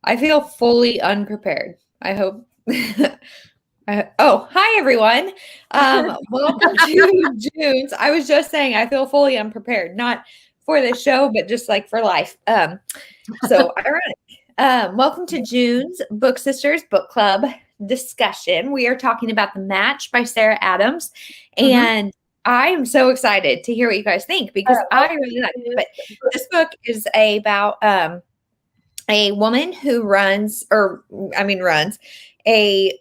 I feel fully unprepared. I hope. Hi everyone. Welcome to June's. I was just saying I feel fully unprepared, not for the show, but just like for life. So ironic. Welcome to June's Book Sisters Book Club discussion. We are talking about The Match by Sarah Adams, and I am so excited to hear what you guys think because I really like it. But this book is about a woman who runs a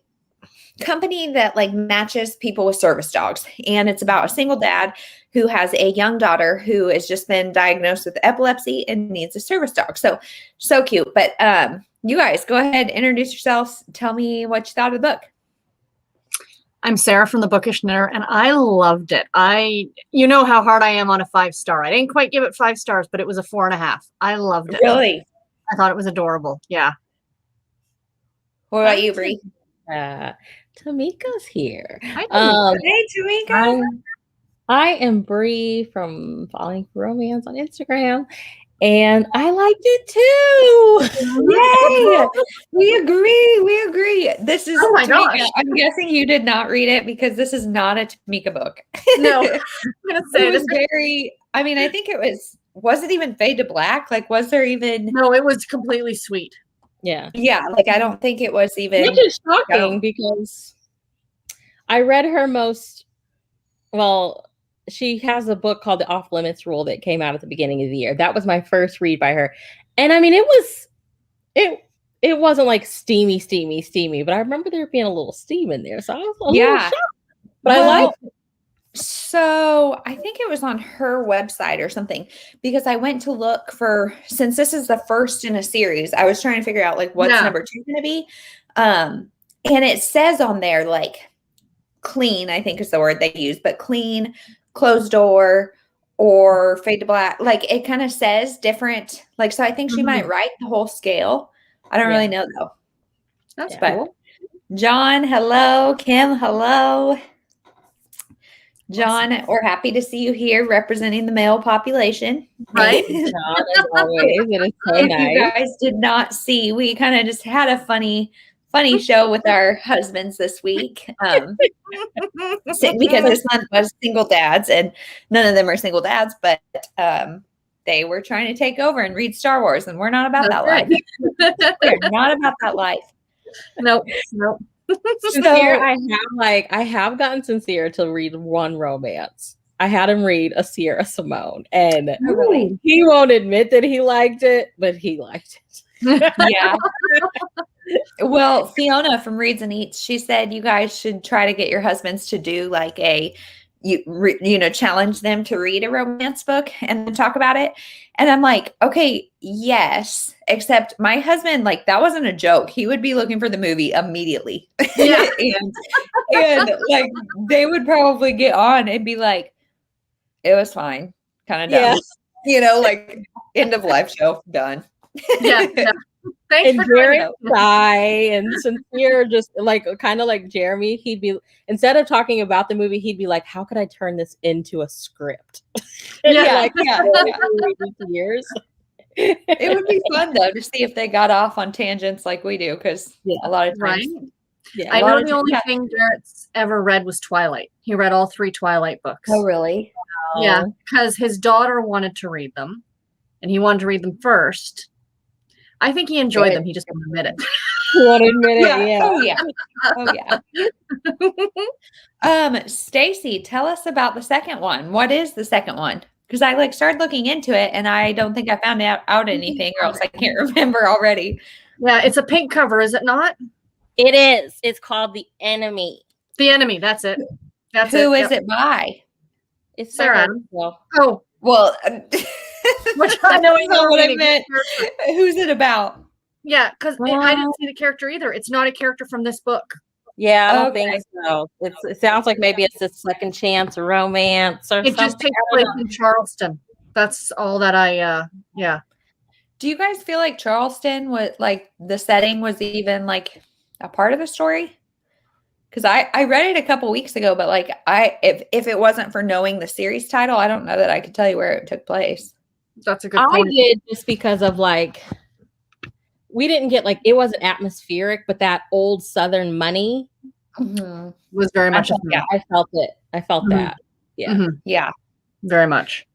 company that like matches people with service dogs. And it's about a single dad who has a young daughter who has just been diagnosed with epilepsy and needs a service dog. So cute. But you guys go ahead, introduce yourselves. Tell me what you thought of the book. I'm Sarah from The Bookish Knitter, and I loved it. You know how hard I am on a 5-star. I didn't quite give it 5 stars, but it was a 4.5. I loved it. Really? I thought it was adorable. Yeah. What about you, Bree? Tamika's here. Hey, Tamika. I am Bree from Falling for Romance on Instagram, and I liked it too. Yay! We agree. This is my Tamika. gosh. I'm guessing you did not read it because this is not a Tamika book. No, I'm gonna say it was very. I mean, I think it was. Was it even fade to black? Like, was there even? No, it was completely sweet. Yeah. Like I don't think it was even. Which is shocking because I read her she has a book called The Off Limits Rule that came out at the beginning of the year. That was my first read by her. And I mean, it wasn't like steamy, but I remember there being a little steam in there. So I was a little shocked. But I liked it. So I think it was on her website or something because I went to look for, since this is the first in a series, I was trying to figure out like what's number 2 going to be. And it says on there like clean, I think is the word they use, but clean, closed door, or fade to black. Like it kind of says different. Like, so I think she might write the whole scale. I don't really know though. That's cool. John, hello. Kim, hello. John, we're happy to see you here representing the male population. Right. John, as always. It is so if nice. you guys did not see, we kind of just had a funny show with our husbands this week. Because this month was single dads, and none of them are single dads, but they were trying to take over and read Star Wars, and we're not about that life. We're not about that life. Nope. Sincere, I have gotten Sincere to read one romance. I had him read a Sierra Simone, and he won't admit that he liked it, but he liked it. Yeah. Well, Fiona from Reads and Eats, she said you guys should try to get your husbands to do like challenge them to read a romance book and then talk about it. And I'm like, okay, yes, except my husband, like that wasn't a joke. He would be looking for the movie immediately. Yeah. and like they would probably get on and be like, it was fine. Kind of done. Yeah. Like end of life show, done. Yeah. Thanks and for Jerry and Sincere just like kind of like Jeremy, he'd be, instead of talking about the movie, he'd be like, how could I turn this into a script? Years. It would be fun though to see if they got off on tangents like we do, because a lot of times I know the only thing Jarrett's ever read was Twilight. He read all 3 Twilight books. Oh really? Yeah, because his daughter wanted to read them and he wanted to read them first. I think he enjoyed them. He just won't admit it. He won't admit it. Oh yeah. Stacy, tell us about the second one. What is the second one? Because I started looking into it and I don't think I found out anything, or else I can't remember already. Yeah, it's a pink cover, is it not? It is. It's called The Enemy. The Enemy. That's it. Who is it by? It's Sarah. Oh well. I know what I meant. Who's it about? Yeah, because I didn't see the character either. It's not a character from this book. Yeah, I don't think so. It sounds like maybe it's a second chance romance or something. It just takes place in Charleston. That's all that Do you guys feel like Charleston was like the setting was even like a part of the story? Because I read it a couple weeks ago, but like if it wasn't for knowing the series title, I don't know that I could tell you where it took place. That's a good point. I did, just because of like we didn't get like, it wasn't atmospheric, but that old Southern money was very much. I felt it. I felt that. Yeah. Yeah. Very much.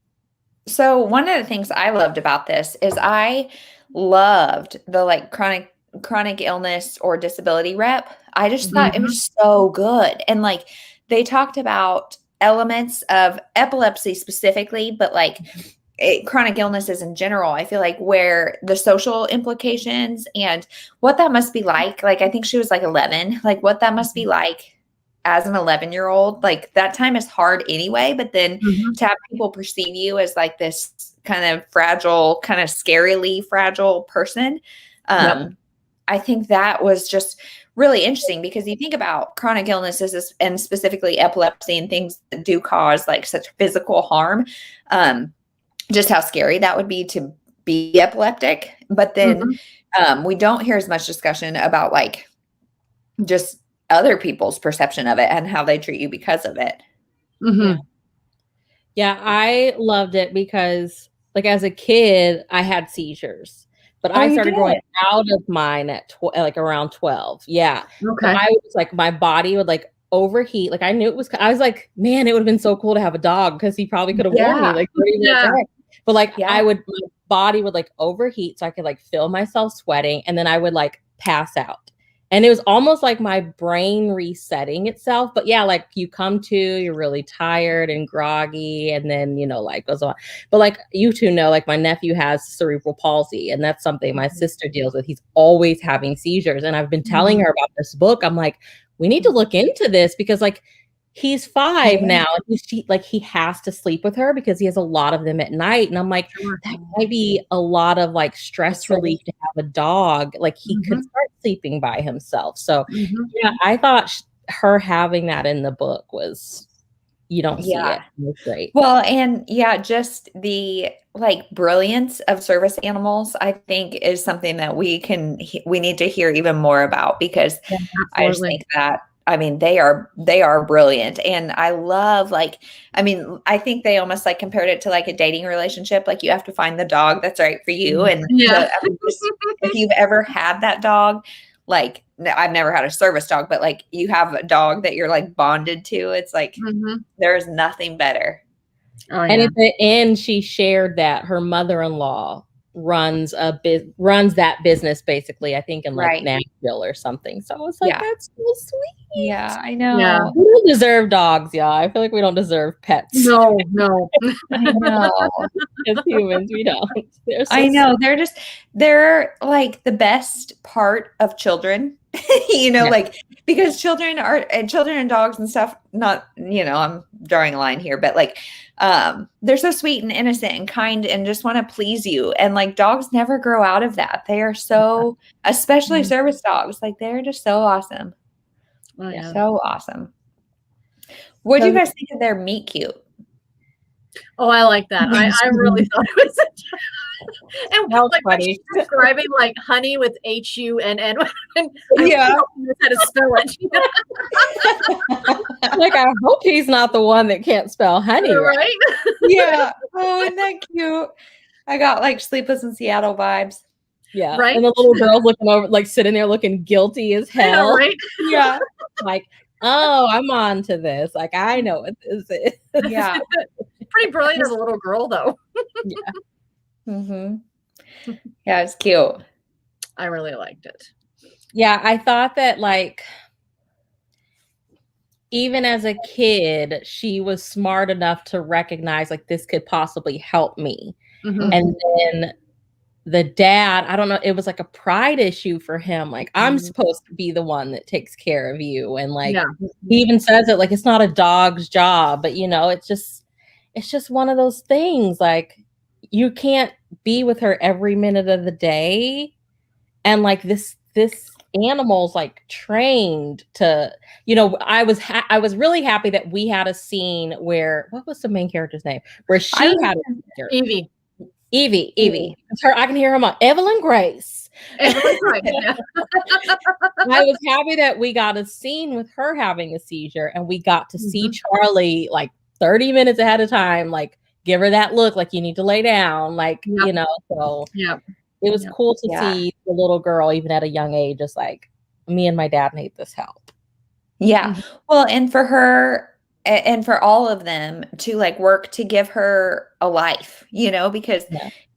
So one of the things I loved about this is I loved the like chronic illness or disability rep. I just thought it was so good. And like they talked about elements of epilepsy specifically, but like chronic illnesses in general. I feel like where the social implications and what that must be like. Like I think she was like 11, like what that must be like as an 11-year-old. Like that time is hard anyway, but then to have people perceive you as like this kind of fragile, kind of scarily fragile person. I think that was just really interesting because you think about chronic illnesses and specifically epilepsy and things that do cause like such physical harm. Just how scary that would be to be epileptic. But then we don't hear as much discussion about like just other people's perception of it and how they treat you because of it. Yeah, I loved it because like as a kid, I had seizures, but I started growing out of mine at like around 12. Yeah. Okay. I was like, my body would like overheat. Like I knew I was like, man, it would have been so cool to have a dog because he probably could have warned me like 30 minutes. But like my body would like overheat so I could like feel myself sweating and then I would like pass out. And it was almost like my brain resetting itself. But yeah, like you come to, you're really tired and groggy and then, you know, like goes on. But like you two know, like my nephew has cerebral palsy and that's something my sister deals with. He's always having seizures. And I've been telling her about this book. I'm like, we need to look into this because like he's 5 now. And he has to sleep with her because he has a lot of them at night. And I'm like, that might be a lot of like stress relief to have a dog. Like he could start sleeping by himself. So yeah, I thought her having that in the book was, you don't see it. It was great. Well, and just the like brilliance of service animals, I think is something that we need to hear even more about because I just think that, I mean, they are brilliant. And I love I think they almost like compared it to like a dating relationship. Like you have to find the dog that's right for you. And if you've ever had that dog, like I've never had a service dog, but like you have a dog that you're like bonded to. It's like, there's nothing better. And at the end, she shared that her mother-in-law runs that business basically, I think in like Nashville or something. So I was like, that's so sweet. Yeah, I know. Yeah. We don't deserve dogs, y'all. I feel like we don't deserve pets. No. I know. As humans, we don't. I know. They're like the best part of children, you know, like because children and dogs and stuff, not, you know, I'm drawing a line here, but like, they're so sweet and innocent and kind and just want to please you. And like dogs never grow out of that. They are so, especially service dogs, like they're just so awesome. So awesome. What do you guys think of their meet cute? Oh, I like that. I really thought it was and like when she's describing like honey with HUNN. How to spell it. Like I hope he's not the one that can't spell honey, right? Yeah. Oh, isn't that cute? I got like Sleepless in Seattle vibes. Yeah. Right. And the little girl's looking over, like sitting there looking guilty as hell. Know, right? Yeah. Like, oh, I'm on to this. Like, I know what this is. Yeah. Pretty brilliant as a little girl, though. Yeah, it's cute. I really liked it. Yeah, I thought that like even as a kid, she was smart enough to recognize like this could possibly help me. And then the dad, I don't know, it was like a pride issue for him. Like, I'm supposed to be the one that takes care of you. And like, he even says it like, it's not a dog's job, but you know, it's just one of those things. Like, you can't be with her every minute of the day. And like this animal's like trained to, you know, I was really happy that we had a scene where, what was the main character's name? Where she had Evie. Her, I can hear him on Evelyn Grace. Evelyn Grace. Yeah. I was happy that we got a scene with her having a seizure and we got to see Charlie like 30 minutes ahead of time, like give her that look, like you need to lay down, like, you know, so it was cool to see the little girl, even at a young age, just like, me and my dad need this help. Yeah. Well, and for her and for all of them to like work to give her a life, because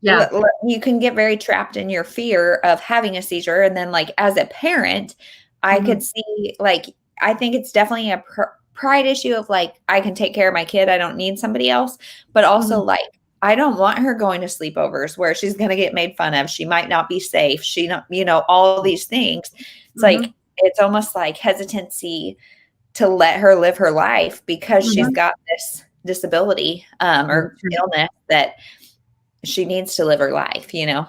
you can get very trapped in your fear of having a seizure. And then like as a parent, I could see like, I think it's definitely a pride issue of like, I can take care of my kid. I don't need somebody else. But also like, I don't want her going to sleepovers where she's going to get made fun of. She might not be safe. She don't, all these things. It's like, it's almost like hesitancy to let her live her life because she's got this disability or illness that she needs to live her life, Yeah.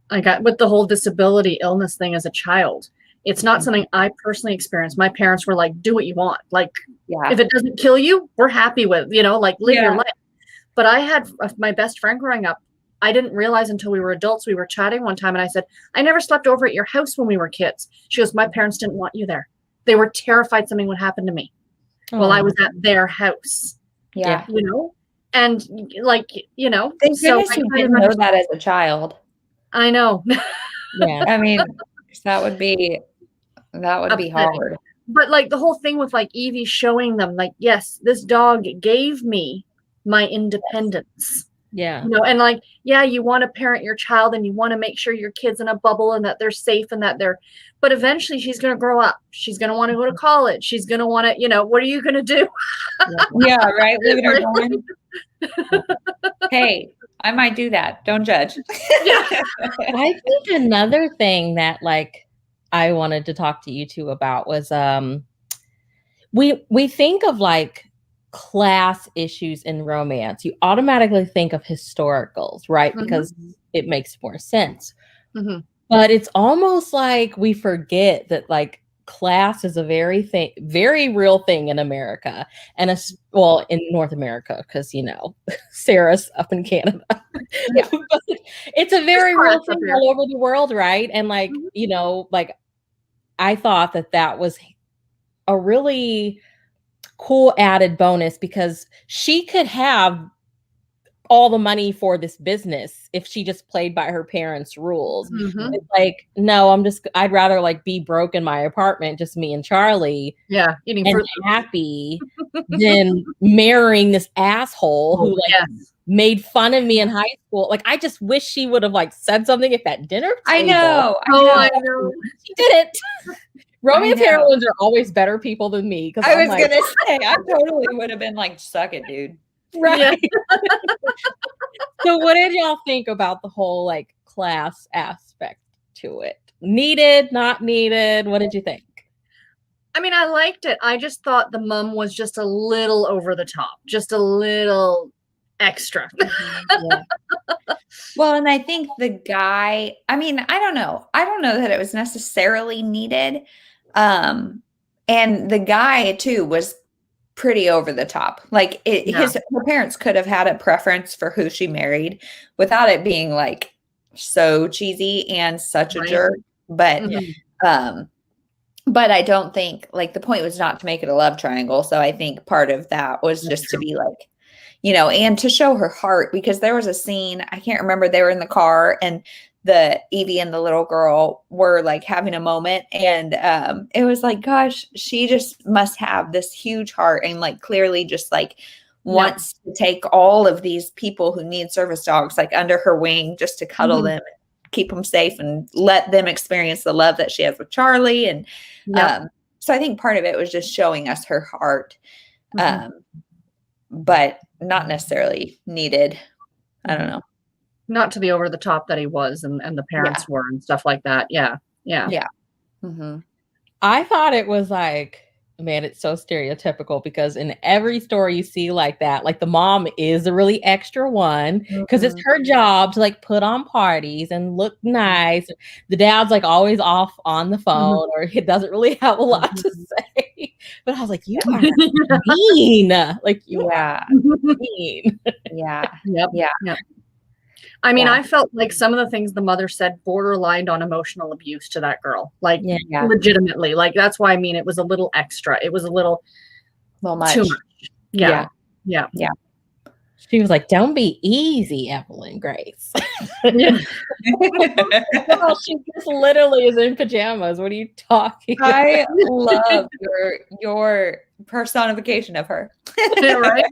I got with the whole disability illness thing as a child. It's not something I personally experienced. My parents were like, do what you want. Like, if it doesn't kill you, we're happy with, like live your life. But I had my best friend growing up. I didn't realize until we were adults. We were chatting one time and I said, I never slept over at your house when we were kids. She goes, my parents didn't want you there. They were terrified something would happen to me while I was at their house. Yeah. And like, Thank goodness you didn't know that as a child. I know. Yeah. I mean, that would be hard. But like the whole thing with like Evie showing them like, yes, this dog gave me my independence. Yeah. And like, you want to parent your child and you want to make sure your kid's in a bubble and that they're safe and that but eventually she's going to grow up. She's going to want to go to college. She's going to want to, what are you going to do? Yeah. Right. Living her life. Hey, I might do that. Don't judge. I think another thing that like I wanted to talk to you two about was we think of like class issues in romance. You automatically think of historicals, right? Because it makes more sense. But it's almost like we forget that like class is a very real thing in America and in North America because Sarah's up in Canada. But it's a very real thing all over the world, right? And like like I thought that was a really cool added bonus because she could have all the money for this business if she just played by her parents' rules. It's like, no, I'd rather like be broke in my apartment, just me and Charlie. Yeah. Eating and fruit. Happy than marrying this asshole who like made fun of me in high school. Like, I just wish she would have like said something at that dinner table. I know. I know. She didn't. Romance heroines are always better people than me. I was going to say, I totally would have been like, suck it, dude. Right. So what did y'all think about the whole like class aspect to it? Needed, not needed? What did you think? I mean, I liked it. I just thought the mom was just a little over the top, just a little extra. Well, and I think the guy, I mean, I don't know that it was necessarily needed. And the guy too was pretty over the top. Like her parents could have had a preference for who she married without it being like so cheesy and such a jerk. But but I don't think like the point was not to make it a love triangle. So I think part of that was just to be like, and to show her heart, because there was a scene, I can't remember, they were in the car and Evie and the little girl were like having a moment, and it was like, gosh, she just must have this huge heart and like clearly just like wants to take all of these people who need service dogs like under her wing just to cuddle them and keep them safe and let them experience the love that she has with Charlie. And so I think part of it was just showing us her heart, but not necessarily needed. I don't know. Not to the over the top that he was and the parents were and stuff like that. Yeah. I thought it was like, man, it's so stereotypical because in every story you see like that, like the mom is a really extra one because it's her job to like put on parties and look nice. The dad's like always off on the phone or he doesn't really have a lot to say. But I was like, you are mean. Like you are mean. Yep. I mean, I felt like some of the things the mother said borderlined on emotional abuse to that girl, like legitimately. Like that's why I mean it was a little extra. It was a little much. Too much. Yeah. She was like, "Don't be easy, Evelyn Grace." Yeah. Girl, she just literally is in pajamas. What are you talking about? I love your personification of her. Yeah, right?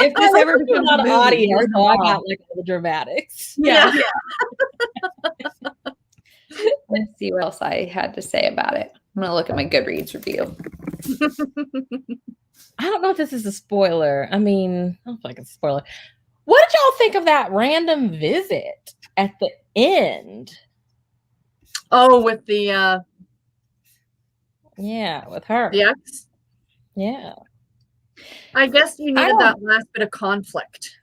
If this ever becomes a movie, audio, you're the so I mom. got like all the dramatics. Yeah. Let's see what else I had to say about it. I'm gonna look at my Goodreads review. I don't know if this is a spoiler. I mean, I don't feel like it's a spoiler. What did y'all think of that random visit at the end? Oh, with the Yeah, with her. ex? Yeah. I guess you needed that last bit of conflict.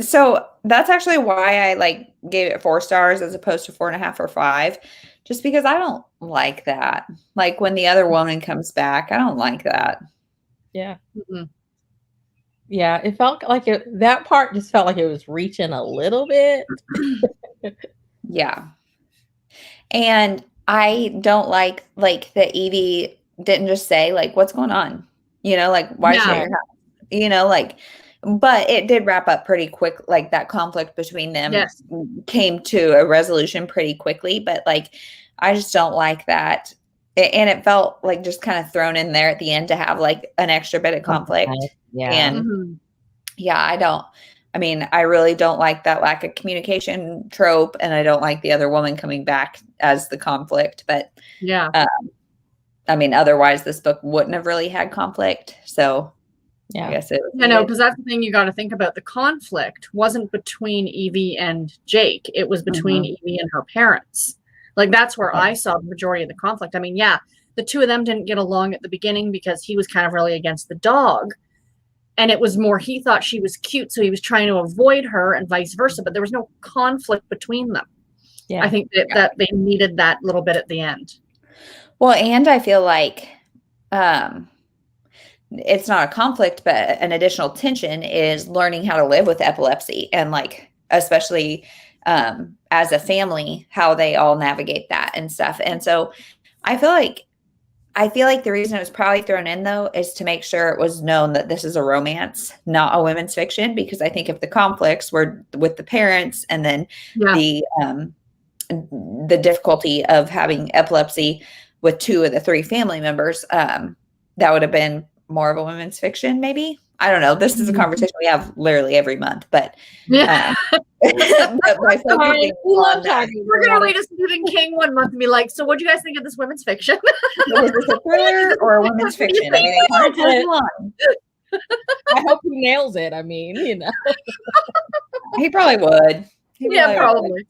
So that's actually why I like gave it 4 stars as opposed to 4.5 or 5, just because I don't like that. Like when the other woman comes back, I don't like that. Yeah. Mm-hmm. Yeah, it felt like that part just felt like it was reaching a little bit. Yeah. And I don't like that Evie didn't just say like, what's going on? You know, like why is she at your house? You know, like, but it did wrap up pretty quick. Like that conflict between them came to a resolution pretty quickly, but like, I just don't like that. And it felt like just kind of thrown in there at the end to have like an extra bit of conflict. Yeah. And I mean, I really don't like that lack of communication trope, and I don't like the other woman coming back as the conflict. But I mean, otherwise this book wouldn't have really had conflict. So I guess it was because that's the thing you got to think about. The conflict wasn't between Evie and Jake. It was between Evie and her parents. Like that's where I saw the majority of the conflict. I mean, the two of them didn't get along at the beginning because he was kind of really against the dog. And it was more, he thought she was cute, so he was trying to avoid her and vice versa, but there was no conflict between them. Yeah. I think that they needed that little bit at the end. Well, and I feel like it's not a conflict, but an additional tension is learning how to live with epilepsy, and like, especially as a family, how they all navigate that and stuff. And so I feel like the reason it was probably thrown in, though, is to make sure it was known that this is a romance, not a women's fiction. Because I think if the conflicts were with the parents and then the difficulty of having epilepsy with 2 of the 3 family members, that would have been more of a women's fiction, maybe. I don't know. This is a conversation we have literally every month, but we're gonna read a Stephen King one month and be like, so what do you guys think of this women's fiction? Was this a thriller or a women's fiction? I mean, it kind of tells you on. I hope he nails it. I mean, you know. He probably would. Probably.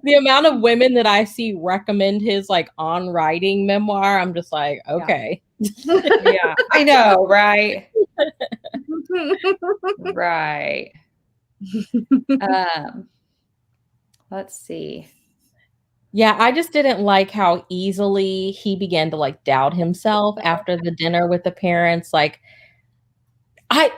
The amount of women that I see recommend his like on writing memoir, I'm just like, okay. Yeah, I know, right? Right. Let's see. Yeah, I just didn't like how easily he began to like doubt himself after the dinner with the parents. Like, I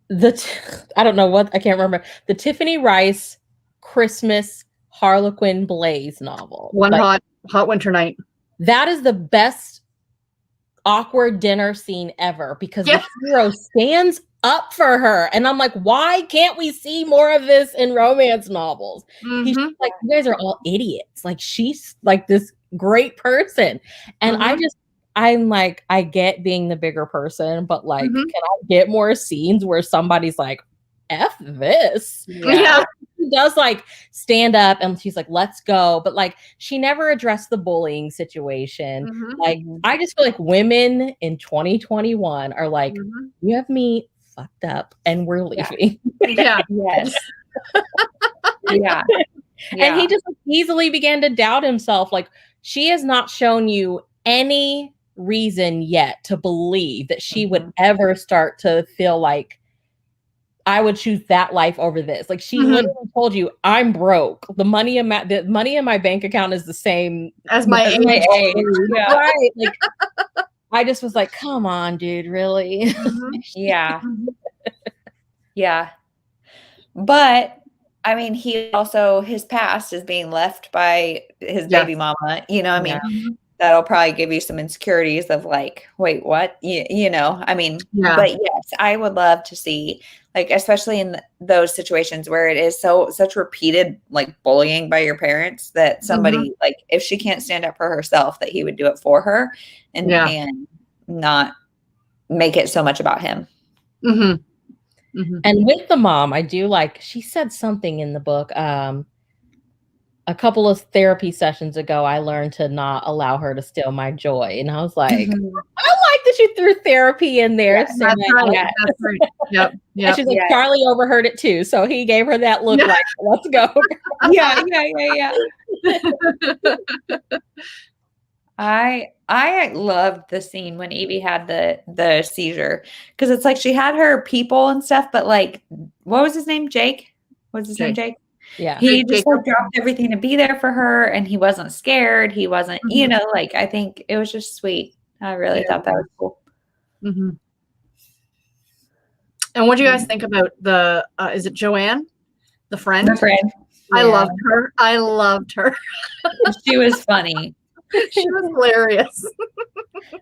don't know what, I can't remember. The Tiffany Rice Christmas Harlequin Blaze novel. One hot winter night. That is the best awkward dinner scene ever, because the hero stands up for her, and I'm like, why can't we see more of this in romance novels? He's just like, you guys are all idiots. Like, she's like this great person, and I'm like, I get being the bigger person, but like, can I get more scenes where somebody's like, F this? Yeah. She does like stand up and she's like, let's go. But like, she never addressed the bullying situation. Like, I just feel like women in 2021 are like, you have me fucked up and we're leaving. Yes. Yeah. And he just easily began to doubt himself. Like, she has not shown you any reason yet to believe that she would ever start to feel like, I would choose that life over this. Like, she literally told you, I'm broke. The money in my bank account is the same as my age. Yeah. Right. Like, I just was like, come on, dude, really? Yeah. Yeah. But I mean, he also, his past is being left by his baby mama, you know what I mean? that'll probably give you some insecurities of like, wait, what? You know, I mean, but yes, I would love to see, like, especially in those situations where it is such repeated like bullying by your parents that somebody like, if she can't stand up for herself, that he would do it for her and not make it so much about him. And with the mom, I do like, she said something in the book, a couple of therapy sessions ago, I learned to not allow her to steal my joy. And I was like, I like that you threw therapy in there. That's right. That's right. Yep. And she's like, Charlie overheard it too. So he gave her that look like, let's go. Yeah. I loved the scene when Evie had the seizure, because it's like she had her people and stuff, but like, what was his name? Jake? What's his name? Jake? Yeah. He just like dropped everything to be there for her, and he wasn't scared. He wasn't, you know, like, I think it was just sweet. I really thought that was cool. And what do you guys think about the, is it Joanne? The friend? The friend. I loved her. I loved her. She was funny. She was hilarious.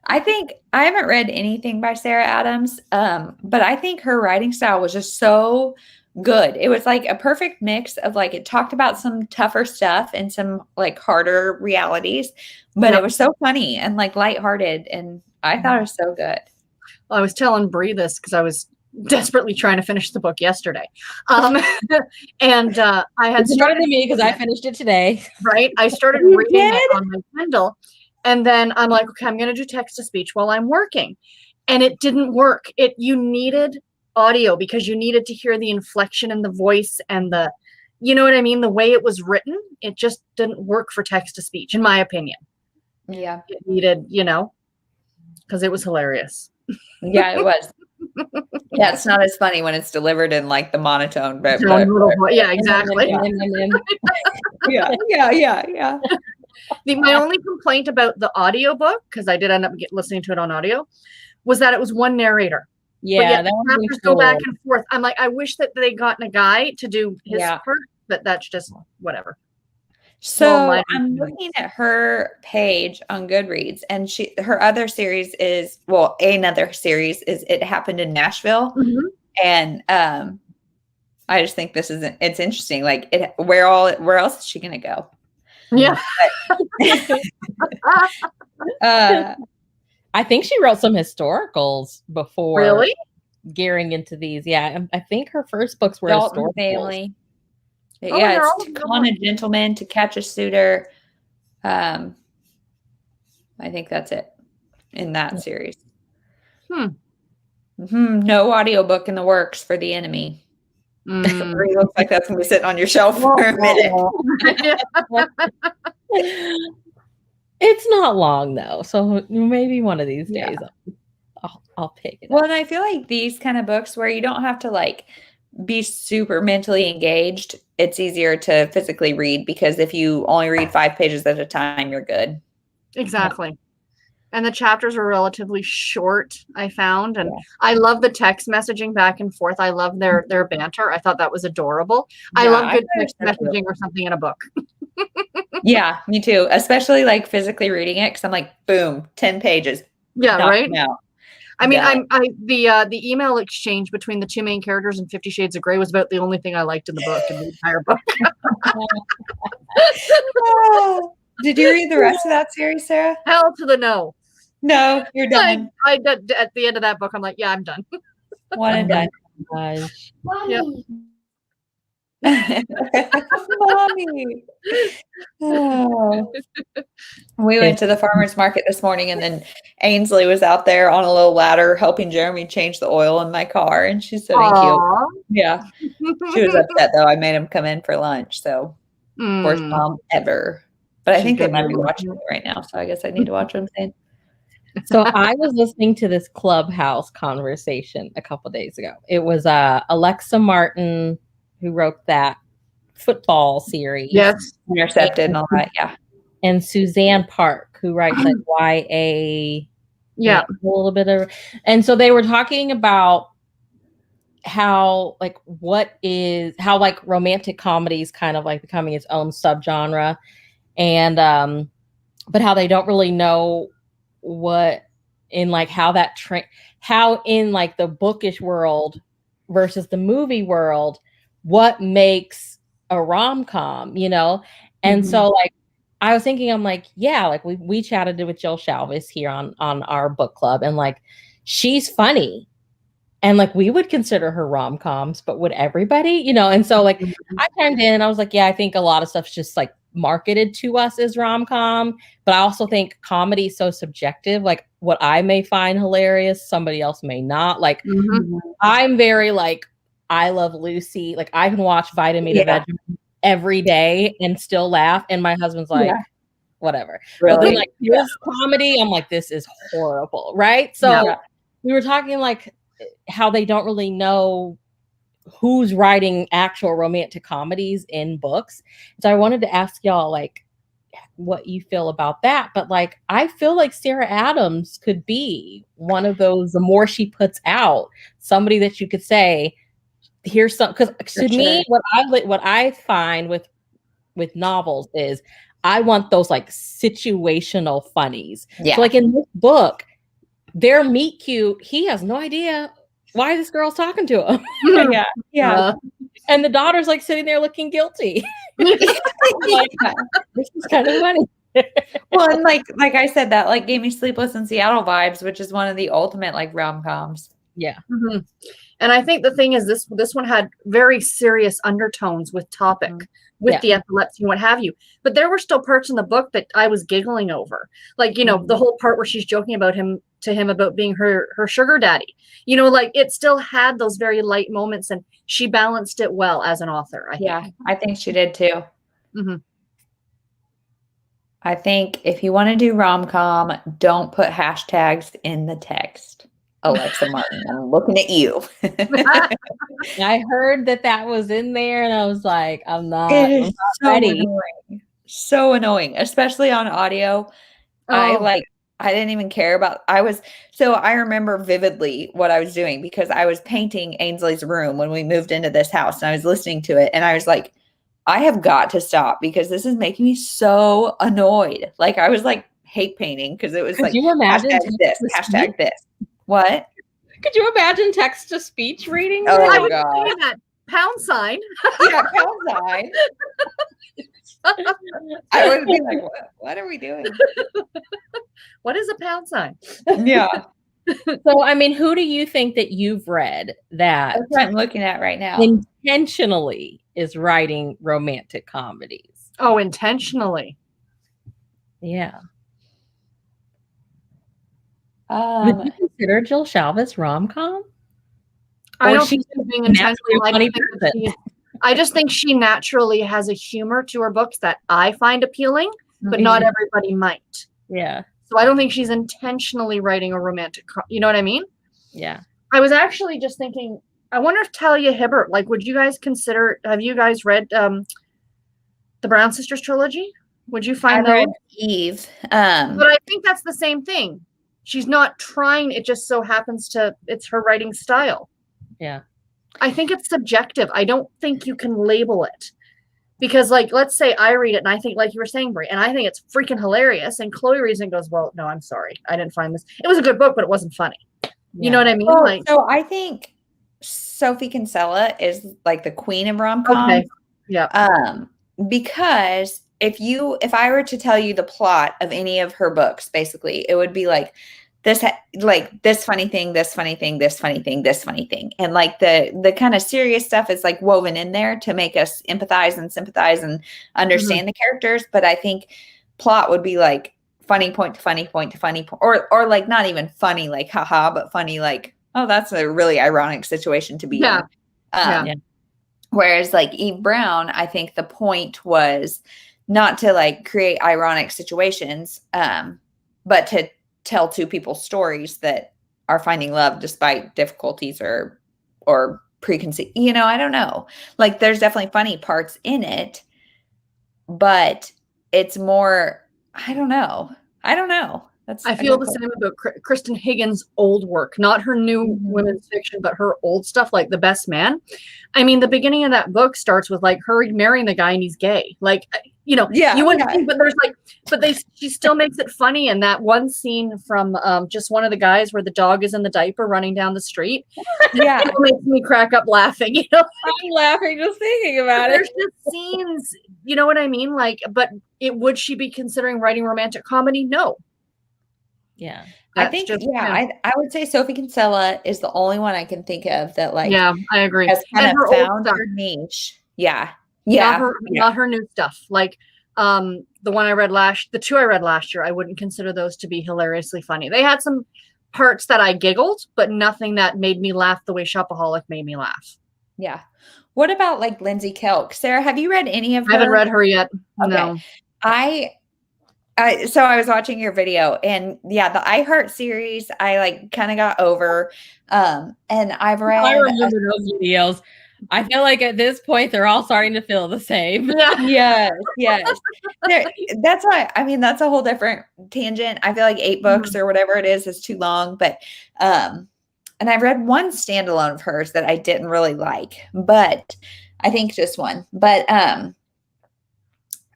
I think I haven't read anything by Sarah Adams, but I think her writing style was just so good. It was like a perfect mix of like, it talked about some tougher stuff and some like harder realities, but it was so funny and like lighthearted, and I thought it was so good. Well, I was telling Bree this because I was desperately trying to finish the book yesterday. And I had started to me because I finished it today. Right. I started reading it on my Kindle, and then I'm like, okay, I'm going to do text to speech while I'm working. And it didn't work. You needed audio because you needed to hear the inflection in the voice and the, you know what I mean? The way it was written, it just didn't work for text to speech, in my opinion. Yeah. It needed, you know, because it was hilarious. Yeah, it was. Yeah, it's not as funny when it's delivered in like the monotone, but yeah, exactly. Yeah. My only complaint about the audiobook, because I did end up listening to it on audio, was that it was one narrator. Yeah, that chapters go back and forth. I'm like, I wish that they'd gotten a guy to do his part, but that's just whatever. So I'm looking at her page on Goodreads, and her other series is, another series is It Happened in Nashville. And I just think it's interesting. Like, where else is she gonna go? Yeah. I think she wrote some historicals before really gearing into these. Yeah, I think her first books were Dalton historical. Family. Yeah, it's To Con a Gentleman, To Catch a Suitor. I think that's it in that series. No audiobook in the works for The Enemy. It looks like that's going to be sitting on your shelf for a minute. It's not long though, so maybe one of these days I'll pick it up. Well, and I feel like these kind of books where you don't have to like be super mentally engaged, it's easier to physically read, because if you only read 5 pages at a time, you're good. Exactly. And the chapters are relatively short, I found. And I love the text messaging back and forth. I love their banter. I thought that was adorable. I love good text messaging or something in a book. Yeah, me too. Especially like physically reading it, because I'm like, boom, 10 pages. Yeah, right? Out. I mean, the email exchange between the two main characters in 50 Shades of Grey was about the only thing I liked in the book, in the entire book. Did you read the rest of that series, Sarah? Hell to the no. No, you're done. I did, at the end of that book, I'm like, yeah, I'm done. One and done. Yep. Mommy. Oh. We went to the farmer's market this morning, and then Ainsley was out there on a little ladder helping Jeremy change the oil in my car, and she's so cute. Yeah. She was upset though. I made him come in for lunch, so worst mom ever. But I think they might be watching it right now, so I guess I need to watch what I'm saying. So I was listening to this Clubhouse conversation a couple days ago. It was Alexa Martin who wrote that football series. Yes, Intercepted and all that. Yeah. And Suzanne Park, who writes like YA. Yeah. A little bit of, and so they were talking about how romantic comedy is kind of like becoming its own subgenre. And but how they don't really know what in like how that how in like the bookish world versus the movie world, what makes a rom-com, you know? And so like I was thinking, I'm like, yeah, like we chatted with Jill Shalvis here on our book club, and like she's funny. And like we would consider her rom-coms, but would everybody, you know? And so like I chimed in and I was like, yeah, I think a lot of stuff's just like marketed to us as rom-com, but I also think comedy is so subjective. Like what I may find hilarious, somebody else may not. Like I'm very like, I Love Lucy. Like I can watch Vitamin to Vegemite every day and still laugh. And my husband's like, whatever. Really? But then like his comedy, I'm like, this is horrible, right? So we were talking like how they don't really know who's writing actual romantic comedies in books. So I wanted to ask y'all like what you feel about that. But like I feel like Sarah Adams could be one of those, the more she puts out, somebody that you could say, here's some, because to me, what I find with novels is I want those like situational funnies. So like in this book, their meet cute, he has no idea why this girl's talking to him. And the daughter's like sitting there looking guilty. Like, this is kind of funny. Well, and like I said, that like gave me Sleepless in Seattle vibes, which is one of the ultimate like rom-coms. Yeah. And I think the thing is this one had very serious undertones with topic, with the epilepsy and what have you. But there were still parts in the book that I was giggling over. Like, you know, the whole part where she's joking about him about being her sugar daddy. You know, like it still had those very light moments, and she balanced it well as an author, I think. I think she did too. I think if you want to do rom-com, don't put hashtags in the text. Alexa Martin, I'm looking at you. I heard that was in there, and I was like, I'm not so ready. Annoying. So annoying, especially on audio. I didn't even care about, so I remember vividly what I was doing because I was painting Ainsley's room when we moved into this house, and I was listening to it, and I was like, I have got to stop because this is making me so annoyed. Like I was like hate painting because it was like, you imagine hashtag this. What? Could you imagine text to speech reading? Oh I my would God. say that pound sign. Yeah, pound sign. I would be like, what are we doing? What is a pound sign? Yeah. So, I mean, who do you think that you've read that That's what I'm looking at right now intentionally is writing romantic comedies? Oh, intentionally. Yeah. Would you consider Jill Shalvis rom-com? I don't think she's being intentional. I just think she naturally has a humor to her books that I find appealing, but not everybody might. Yeah. So I don't think she's intentionally writing a romantic, you know what I mean? Yeah. I was actually just thinking, I wonder if Talia Hibbert, like, would you guys consider, have you guys read the Brown Sisters trilogy? Would you find those? Read Eve. But I think that's the same thing. She's not trying, it just so happens it's her writing style. Yeah. I think it's subjective. I don't think you can label it. Because, like, let's say I read it and I think, like you were saying, Brie, and I think it's freaking hilarious. And Chloe reads it and goes, well, no, I'm sorry. I didn't find this. It was a good book, but it wasn't funny. You know what I mean? Well, so I think Sophie Kinsella is like the queen of rom-com. Okay. Yeah. Because if I were to tell you the plot of any of her books, basically, it would be like this funny thing, this funny thing, this funny thing, this funny thing. And like the kind of serious stuff is like woven in there to make us empathize and sympathize and understand the characters. But I think plot would be like funny point to funny point to funny point, or like not even funny, like haha, but funny, like, oh, that's a really ironic situation to be in. Whereas like Eve Brown, I think the point was not to like create ironic situations, but to tell two people's stories that are finding love despite difficulties or preconceived, I don't know. Like there's definitely funny parts in it, but it's more, I don't know. That's I feel the same about Kristen Higgins' old work, not her new women's fiction, but her old stuff, like The Best Man. I mean, the beginning of that book starts with like her marrying the guy and he's gay. Like, you know, you wouldn't think, but there's like, she still makes it funny. And that one scene from just one of the guys where the dog is in the diaper running down the street, it makes me crack up laughing. You know, I'm laughing just thinking about there's just scenes, you know what I mean? Like, but would she be considering writing romantic comedy? No. Yeah. I think, I would say Sophie Kinsella is the only one I can think of that, like, yeah, I agree. Has kind of found her niche. Yeah. Yeah. Not her new stuff. Like, the one I read the two I read last year, I wouldn't consider those to be hilariously funny. They had some parts that I giggled, but nothing that made me laugh the way Shopaholic made me laugh. Yeah. What about like Lindsay Kelk? Sarah, have you read any of her? I haven't read her yet. Okay. No. So I was watching your video, and the iHeart series I like kind of got over. And I've read. I remember those videos. I feel like at this point they're all starting to feel the same. Yes. That's why. I mean, that's a whole different tangent. I feel like 8 books or whatever it is too long. But and I've read one standalone of hers that I didn't really like, but I think just one. But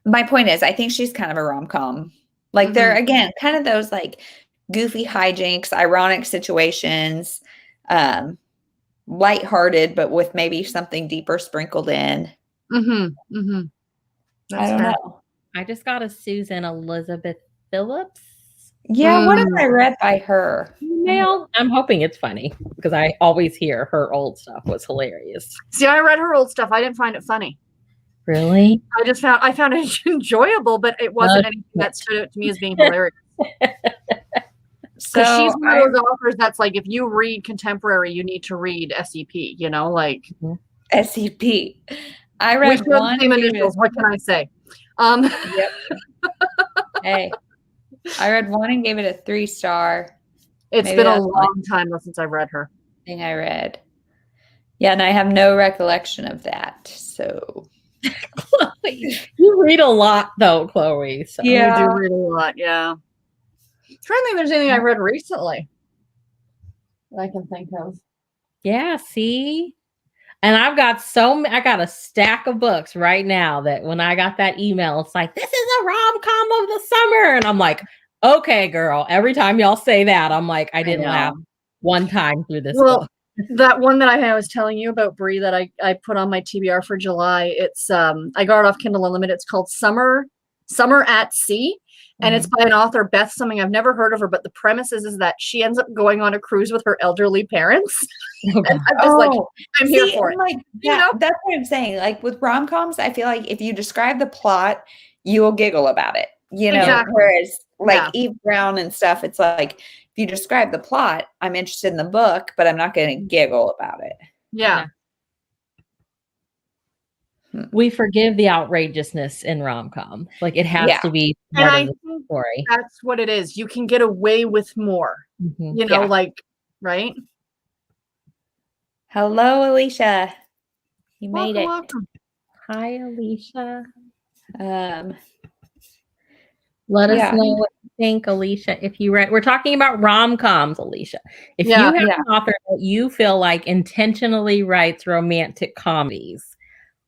my point is, I think she's kind of a rom-com. Like they're, again, kind of those like goofy hijinks, ironic situations, lighthearted, but with maybe something deeper sprinkled in. I don't know. I just got a Susan Elizabeth Phillips. Yeah, what have I read by her? Email. I'm hoping it's funny because I always hear her old stuff was hilarious. See, I read her old stuff. I didn't find it funny. Really? I found it enjoyable, but it wasn't anything that stood out to me as being hilarious. So she's one of those authors that's like, if you read contemporary, you need to read SEP, you know, like SEP. I read one. What can I say? Yep. Hey, I read one and gave it a 3-star. It's been a long time since I read her. Thing I read. Yeah, and I have no recollection of that. So Chloe, you read a lot though, Chloe. So. Yeah, you do read a lot. Yeah. I'm trying to think if there's anything I read recently that I can think of. Yeah, see? And I got a stack of books right now that when I got that email, it's like, this is a rom-com of the summer. And I'm like, okay, girl. Every time y'all say that, I'm like, I didn't laugh one time through this book. That one that I was telling you about, Brie, that I put on my TBR for July, it's I got it off Kindle Unlimited. It's called Summer at Sea. And it's by an author, Beth, something I've never heard of her, but the premise is that she ends up going on a cruise with her elderly parents. And I'm just like, I'm here for it. Like, that's what I'm saying. Like with rom-coms, I feel like if you describe the plot, you will giggle about it. You know, exactly. Whereas like Eve Brown and stuff, it's like, if you describe the plot, I'm interested in the book, but I'm not going to giggle about it. Yeah. We forgive the outrageousness in rom-com. Like it has to be part of the story. That's what it is. You can get away with more. You know, like, right? Hello, Alicia. You made it. Welcome. Hi, Alicia. Let us know what you think, Alicia. If you read, we're talking about rom-coms, Alicia. If you have an author that you feel like intentionally writes romantic comedies,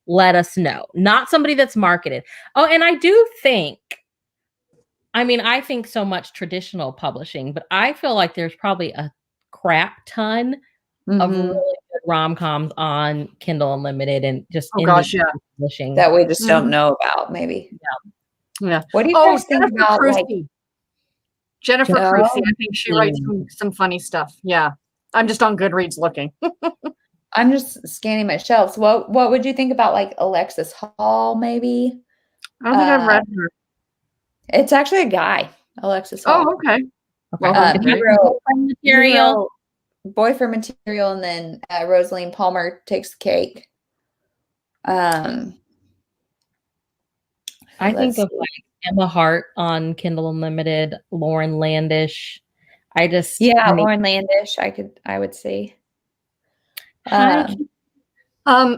let us know. Not somebody that's marketed. Oh, and I do think, I think so much traditional publishing, but I feel like there's probably a crap ton of really good rom-coms on Kindle Unlimited and just publishing that we just don't know about, maybe. Yeah. What do you guys think about Jennifer Crusie? I think she writes some funny stuff. Yeah. I'm just on Goodreads looking. I'm just scanning my shelves. What would you think about like Alexis Hall, maybe? I don't think I've read her. It's actually a guy, Alexis Hall. Oh, okay. He wrote Boyfriend Material, and then Rosaline Palmer Takes the Cake. I think of like Emma Hart on Kindle Unlimited, Lauren Landish. Lauren Landish. I would see. I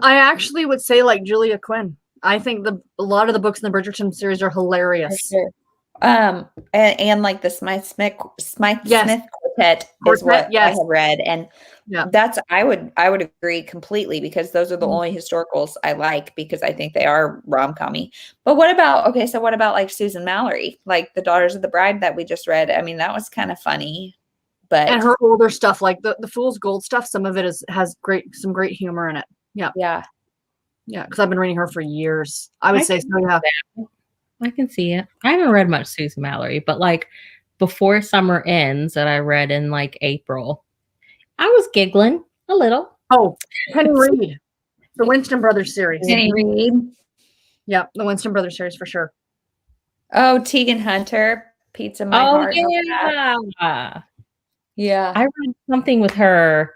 actually would say like Julia Quinn. I think a lot of the books in the Bridgerton series are hilarious. Sure. And like the Smythe Smith quartet is what I have read, and that's I would agree completely, because those are the only historicals I like, because I think they are rom-com-y. But what about like Susan Mallory, like The Daughters of the Bride that we just read? I mean, that was kind of funny, but and her older stuff, like the Fool's Gold stuff, some of it has some great humor in it. Yeah, because I've been reading her for years. I would say so. Yeah. I can see it. I haven't read much Susan Mallory, but like Before Summer Ends, that I read in like April, I was giggling a little. Oh, Penny Reed, the Winston Brothers series. Penny Reed. Yeah, the Winston Brothers series for sure. Oh, Tegan Hunter, Pizza My Heart. Yeah. I read something with her,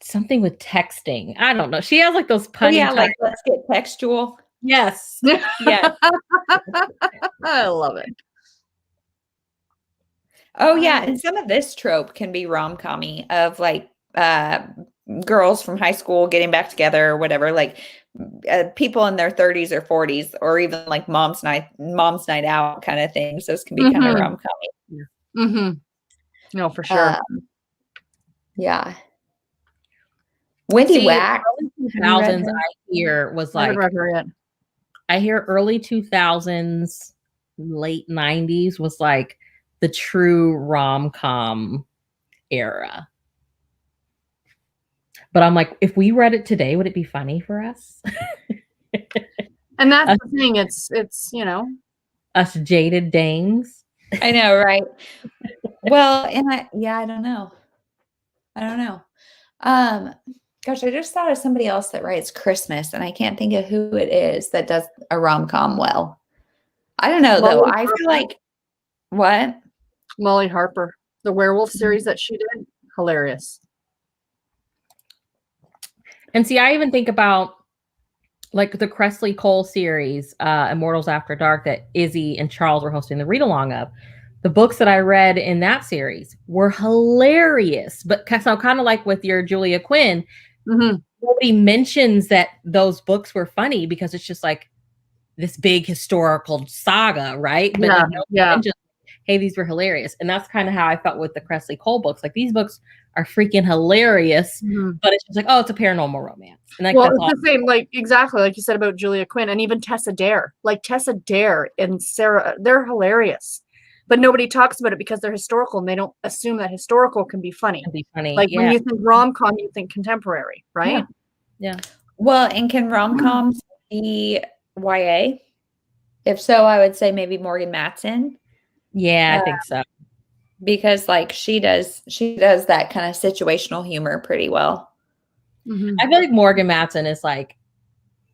something with texting. I don't know. She has like those punny like Let's Get Textual. Yes. Yeah. I love it. Oh yeah, and some of this trope can be rom-com-y, of like girls from high school getting back together or whatever, like people in their 30s or 40s, or even like mom's night out kind of things. Those can be kind of rom-com-y. No, for sure. Yeah. Wendy Wack. 2000s I hear was like, I haven't read her yet. I hear early 2000s, late 90s was like the true rom-com era. But I'm like, if we read it today, would it be funny for us? And that's the thing. It's us jaded dames. I know, right? Well, and I don't know. Gosh, I just thought of somebody else that writes Christmas, and I can't think of who it is that does a rom-com well. I don't know, though. I feel like, what? Molly Harper, the werewolf series that she did, hilarious. And see, I even think about like the Cressley Cole series, Immortals After Dark, that Izzy and Charles were hosting the read-along of. The books that I read in that series were hilarious, but so kind of like with your Julia Quinn, nobody mentions that those books were funny because it's just like this big historical saga, right? But mentions, hey, these were hilarious. And that's kind of how I felt with the Cressley Cole books. Like, these books are freaking hilarious, but it's just like, oh, it's a paranormal romance. And like, well, it's the same, like exactly like you said about Julia Quinn, and even Tessa Dare. Like Tessa Dare and Sarah, they're hilarious. But nobody talks about it because they're historical, and they don't assume that historical can be funny. Like when you think rom-com, you think contemporary, right? Yeah. Well, and can rom-coms be YA? If so, I would say maybe Morgan Matson. Yeah, I think so. Because like she does that kind of situational humor pretty well. I feel like Morgan Matson is like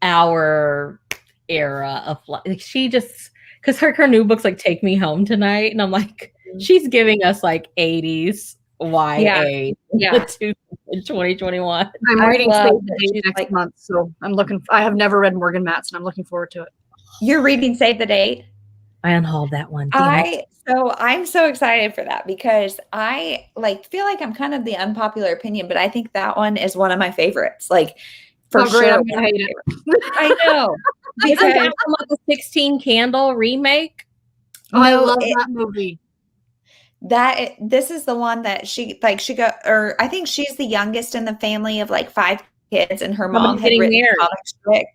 our era of like, she just, because her new book's like Take Me Home Tonight, and I'm like, she's giving us like 80s YA in 2021. I'm reading Save the Date next month, so I have never read Morgan Matson. I'm looking forward to it. You're reading Save the Date? I unhauled that one. I'm so excited for that, because I feel like I'm kind of the unpopular opinion, but I think that one is one of my favorites. Like, for sure. I'm gonna hate it. I know. Isn't that from like the 16 Candle remake? Oh, I love that movie. This is the one that I think she's the youngest in the family of like 5 kids, and her mom had written a comic strip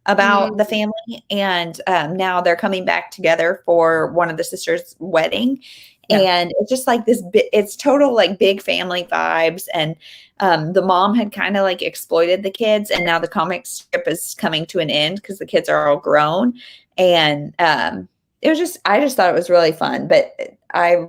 about the family, and now they're coming back together for one of the sisters' wedding. And it's just like this, it's total like big family vibes. And the mom had kind of like exploited the kids, and now the comic strip is coming to an end because the kids are all grown. And it was just, I just thought it was really fun. But I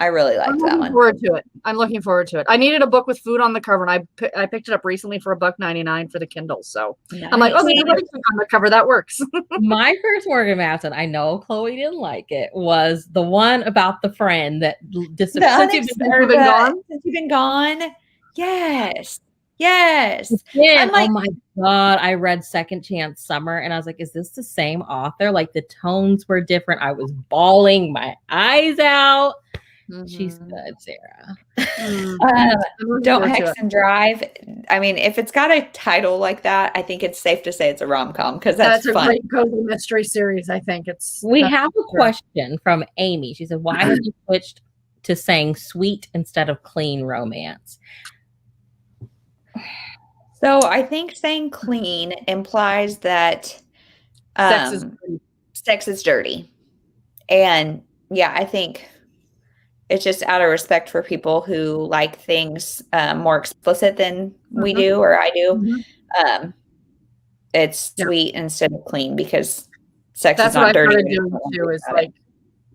really liked that one. I'm looking forward to it. I needed a book with food on the cover, and I picked it up recently for $1.99 for the Kindle. So nice. I'm like, oh, there's food on the cover. That works. My first Morgan Matson, I know Chloe didn't like it, was the one about the friend that since you've been gone. Yes. Like, oh my God. I read Second Chance Summer, and I was like, is this the same author? Like, the tones were different. I was bawling my eyes out. She's good, Sarah. Don't Hex and Drive. I mean, if it's got a title like that, I think it's safe to say it's a rom-com because that's a fun. great cozy mystery series. I think We have a question from Amy. She said, "Why have you switched to saying sweet instead of clean romance?" So I think saying clean implies that sex is dirty. And yeah, I think it's just out of respect for people who like things more explicit than we do or I do. It's sweet instead of clean because sex is not dirty. That's what I started doing too, is like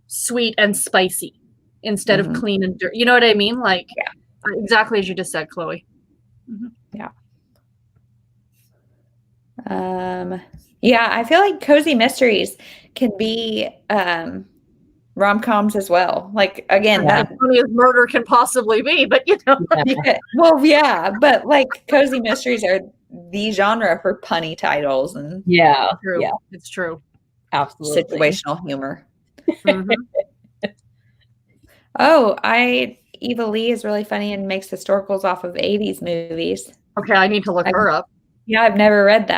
sweet and spicy instead of clean and dirty. You know what I mean? Like, exactly as you just said, Chloe. Yeah. Yeah, I feel like cozy mysteries can be rom-coms as well. Like, again, that funny as murder can possibly be, but you know. But like cozy mysteries are the genre for punny titles and it's true. Absolutely. Situational humor. Eva Lee is really funny and makes historicals off of 80s movies. Okay, I need to look her up. Yeah, I've never read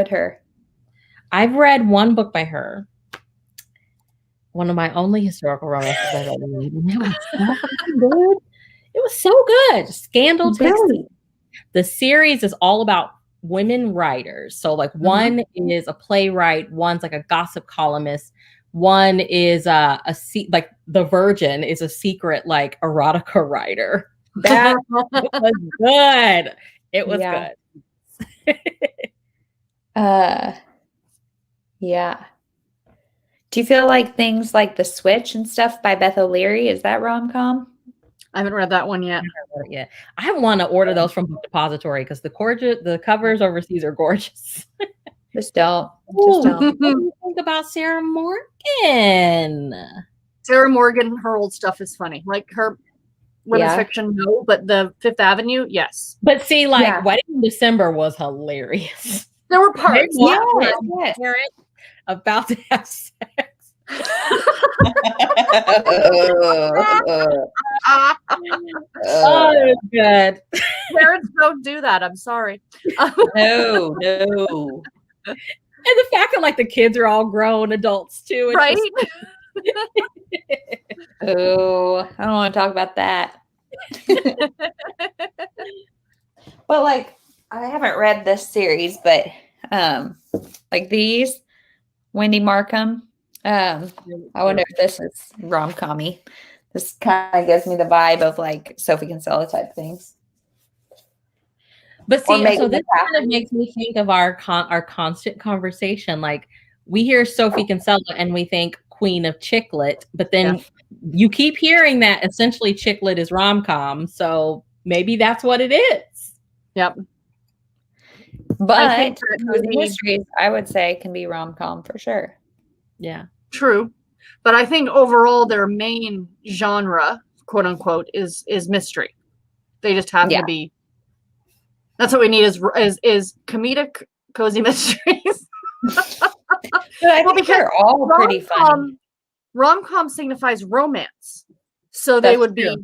her. I've read one book by her. One of my only historical romances I've ever read. It was so good. It was so good. Scandal Twisted. The series is all about women writers. So like one is a playwright, one's like a gossip columnist, one is like the Virgin is a secret like erotica writer. That was good. It was good. Yeah. Do you feel like things like The Switch and stuff by Beth O'Leary, is that rom-com? I haven't read that one yet. I want to order those from Book Depository because the covers overseas are gorgeous. Just don't. What do you think about Sarah Morgan? Sarah Morgan, her old stuff is funny. Like her women's fiction, no, but the Fifth Avenue, yes. But see, like Wedding in December was hilarious. There were parts. About to have sex. Oh, it was good. Parents don't do that. I'm sorry. No. And the fact that like the kids are all grown adults too, right? Oh, I don't want to talk about that. But like, I haven't read this series, but like these, Wendy Markham. I wonder if this is rom-com-y. This kind of gives me the vibe of like Sophie Kinsella type things. But see, so this kind of makes me think of our constant conversation. Like we hear Sophie Kinsella and we think Queen of Chick Lit, but then you keep hearing that essentially chick lit is rom-com. So maybe that's what it is. Yep. But mysteries, I would say, can be rom-com for sure. Yeah. True. But I think overall their main genre, quote unquote, is mystery. They just happen to be. That's what we need is comedic cozy mysteries. But I think they're all pretty funny. Rom-com signifies romance. So they would be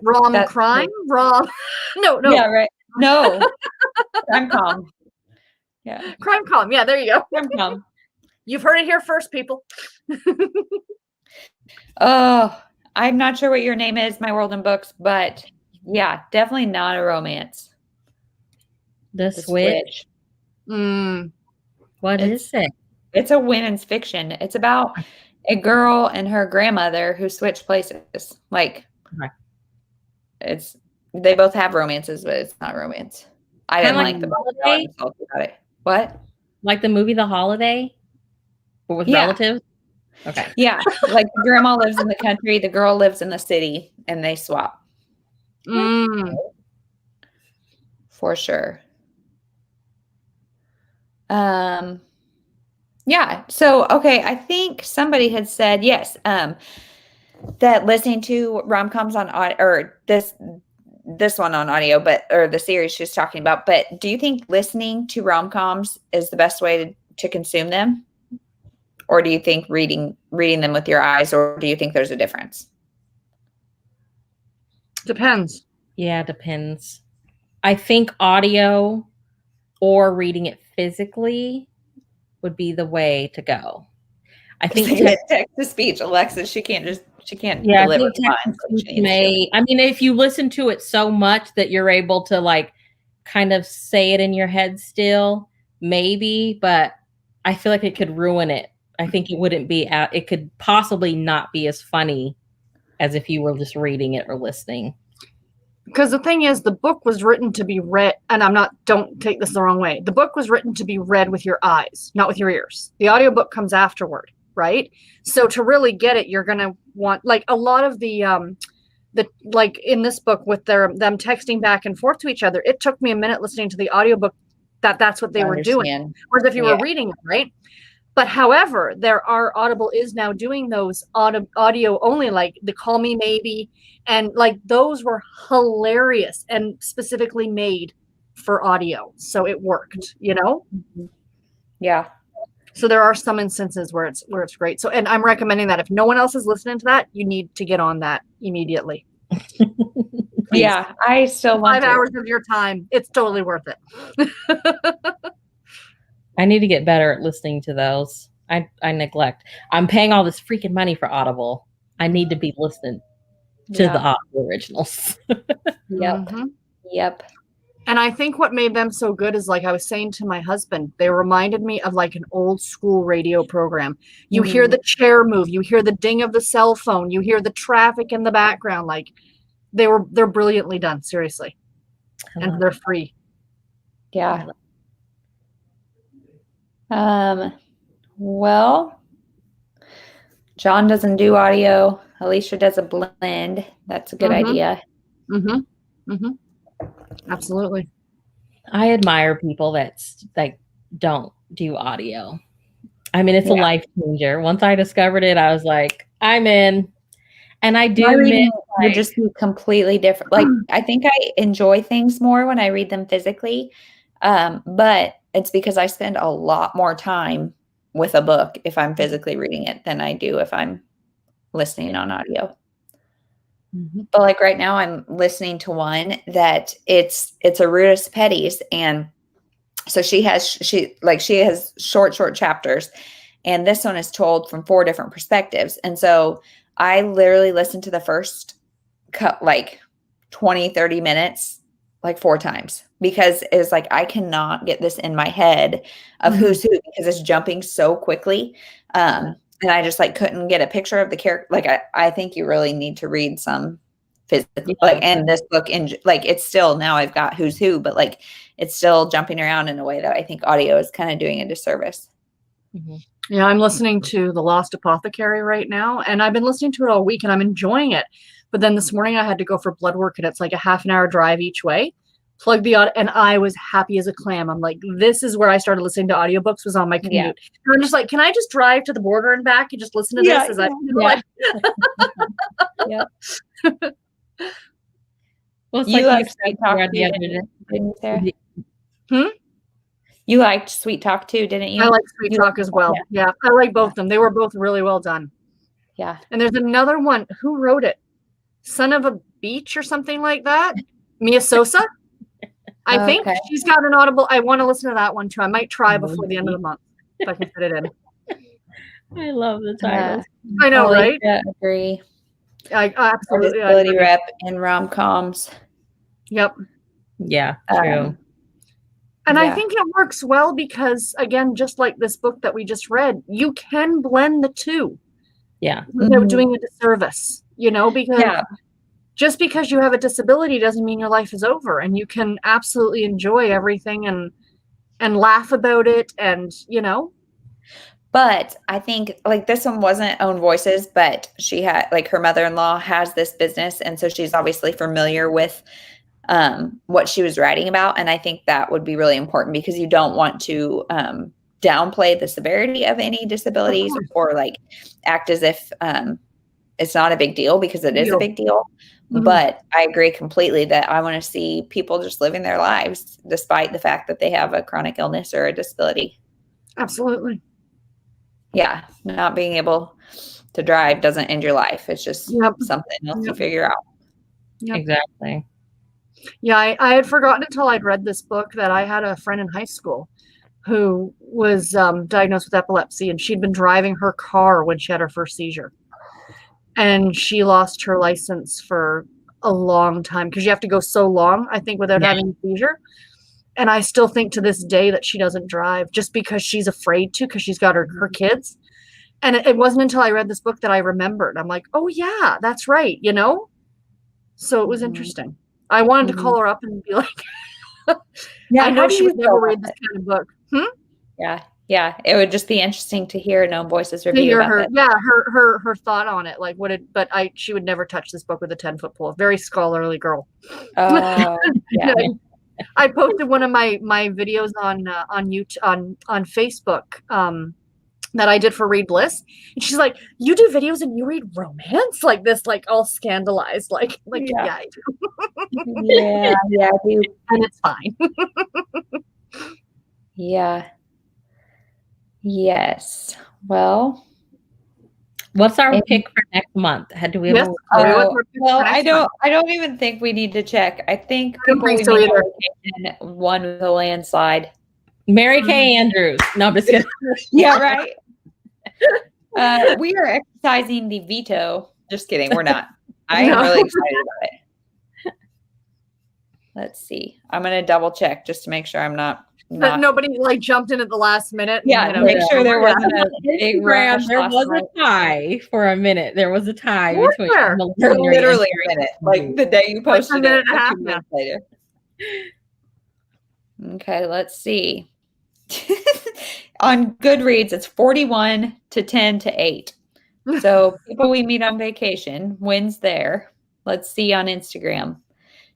rom-crime? No. Yeah, right. No. Crime-com. Yeah. Crime-com. Yeah, there you go. Crime-com. You've heard it here first, people. Oh, I'm not sure what your name is, My World in Books, but yeah, definitely not a romance. The Switch. What is it? It's a women's fiction. It's about a girl and her grandmother who switch places. Like, they both have romances, but it's not romance. I didn't like the Holiday. About it. What? Like the movie The Holiday, but with relatives. Okay. Yeah, like the grandma lives in the country, the girl lives in the city, and they swap. For sure. Yeah. So, okay. I think somebody had said, yes, that listening to rom-coms on audio, or this one on audio, or the series she's talking about, but do you think listening to rom-coms is the best way to consume them? Or do you think reading them with your eyes, or do you think there's a difference? Depends. Yeah, it depends. I think audio or reading it physically would be the way to go. I think text to speech, Alexis, she can't yeah, deliver I think text lines to speech may. I mean, if you listen to it so much that you're able to like kind of say it in your head still, maybe, but I feel like it could ruin it. I think it wouldn't be it could possibly not be as funny as if you were just reading it or listening. Because the thing is, the book was written to be read, and don't take this the wrong way. The book was written to be read with your eyes, not with your ears. The audiobook comes afterward, right? So to really get it, you're going to want, like a lot of the like in this book with them texting back and forth to each other, it took me a minute listening to the audiobook that's what they were doing. Whereas if you were reading it, right? But however, Audible is now doing those audio only, like the Call Me Maybe, and like those were hilarious and specifically made for audio. So it worked, you know? Yeah. So there are some instances where it's great. So, and I'm recommending that if no one else is listening to that, you need to get on that immediately. Yeah, I still want 5 hours of your time. It's totally worth it. I need to get better at listening to those. I neglect. I'm paying all this freaking money for Audible. I need to be listening to the Audible originals. Yep. Yep. And I think what made them so good is, like I was saying to my husband, they reminded me of like an old school radio program. You hear the chair move, you hear the ding of the cell phone, you hear the traffic in the background. Like they're brilliantly done, seriously. And they're free. Yeah. Well, John doesn't do audio. Alicia does a blend. That's a good idea. Absolutely. I admire people that like don't do audio. I mean, it's a life changer. Once I discovered it, I was like, I'm in. And I do admit, would just be completely different. Like, I think I enjoy things more when I read them physically. But it's because I spend a lot more time with a book if I'm physically reading it than I do if I'm listening on audio. But like right now I'm listening to one that it's a Rudis Petty's, and so she has short chapters, and this one is told from 4 different perspectives. And so I literally listened to the first like 20-30 minutes like 4 times, because it's like I cannot get this in my head of who's who, because it's jumping so quickly. And I just like couldn't get a picture of the character. Like I think you really need to read some physically, like, and this book like it's still, now I've got who's who, but like it's still jumping around in a way that I think audio is kind of doing a disservice. Yeah, I'm listening to The Lost Apothecary right now, and I've been listening to it all week and I'm enjoying it. But then this morning I had to go for blood work, and it's like a half-an-hour drive each way. Plug the audio, and I was happy as a clam. I'm like, this is where I started listening to audiobooks, was on my commute. And I'm just like, can I just drive to the border and back and just listen to this? Well, it's You like Sweet Talk too, didn't you, Sarah? You liked Sweet Talk too, didn't you? I like Sweet Talk as well. Yeah, I like both of them. They were both really well done. Yeah. And there's another one. Who wrote it? Son of a Beach or something like that? Mia Sosa? I think she's got an Audible. I want to listen to that one too. I might try before the end of the month if I can fit it in. I love the titles. I know, right? Agree. I absolutely disability rep in rom-coms. Yep. Yeah, true. And I think it works well because, again, just like this book that we just read, you can blend the two. Yeah. Without doing a disservice, you know, because just because you have a disability doesn't mean your life is over, and you can absolutely enjoy everything and laugh about it, and, you know. But I think like this one wasn't Own Voices, but she had, like, her mother-in-law has this business, and so she's obviously familiar with what she was writing about. And I think that would be really important, because you don't want to downplay the severity of any disabilities, or like act as if it's not a big deal, because it is a big deal. But I agree completely that I want to see people just living their lives despite the fact that they have a chronic illness or a disability. Absolutely. yeah, not being able to drive doesn't end your life. It's just something else you figure out. Yep. Exactly. Yeah, I had forgotten until I'd read this book that I had a friend in high school who was diagnosed with epilepsy, and she'd been driving her car when she had her first seizure. And she lost her license for a long time because you have to go so long, I think, without having a seizure. And I still think to this day that she doesn't drive just because she's afraid to, because she's got her kids. And it wasn't until I read this book that I remembered. I'm like, oh, yeah, that's right, you know? So it was interesting. I wanted to call her up and be like, I know she would never read this kind of book. Yeah. It would just be interesting to hear No Voices review about her, it. Yeah, her thought on it. Like, she would never touch this book with a 10-foot pole. Very scholarly girl. Oh, yeah. I posted one of my videos on YouTube, on Facebook, that I did for Read Bliss, and she's like, "You do videos and you read romance like this, like all scandalized, like yeah, I do." yeah, I do, and it's fine. Yeah. Yes. Well, what's our pick for next month? Do we have I don't even think we need to check. I think people we meet on vacation won with a landslide. Mary Kay Andrews. No, I'm just kidding. Yeah, right. We are exercising the veto. Just kidding. We're not. I am really excited about it. Let's see. I'm going to double check just to make sure I'm not. That nobody like jumped in at the last minute. Yeah, make sure there wasn't a big rush. There was a tie for a minute. There was a tie between literally a minute. Like the day you posted it, 2 minutes later. Okay, let's see. On Goodreads, it's 41 to 10 to 8. So people we meet on vacation wins there. Let's see on Instagram.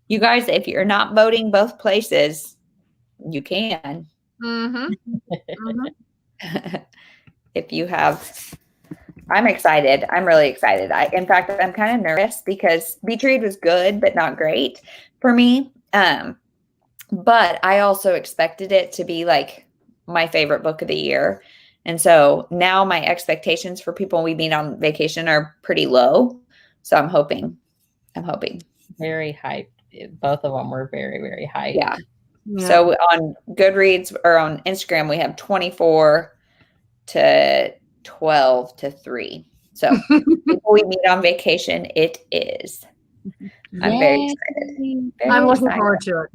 You guys, if you're not voting both places, you can. If you have, I'm excited. I'm really excited. In fact, I'm kind of nervous because Beach Read was good, but not great for me. But I also expected it to be like my favorite book of the year. And so now my expectations for people we meet on vacation are pretty low. So I'm hoping. Very hyped. Both of them were very, very hyped. Yeah. So on Goodreads or on Instagram, we have 24 to 12 to 3. So people we meet on vacation, it is. I'm very excited. I'm looking forward to it.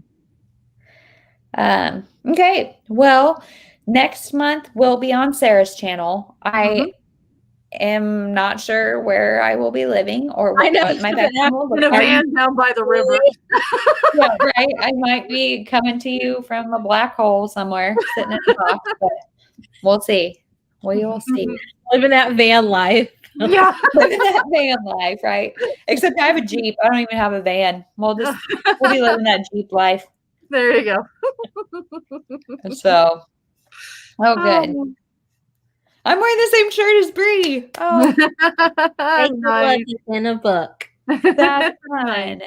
Okay. Well, next month we'll be on Sarah's channel. I am not sure where I will be living or what my background will look like. In a van down by the river. Yeah, right. I might be coming to you from a black hole somewhere, sitting in a box, but we'll see. We will see. Living that van life. Yeah, living that van life, right? Except I have a Jeep. I don't even have a van. We'll be living that Jeep life. There you go. So, good. I'm wearing the same shirt as Bree. Oh, nice. In a book. That's fun.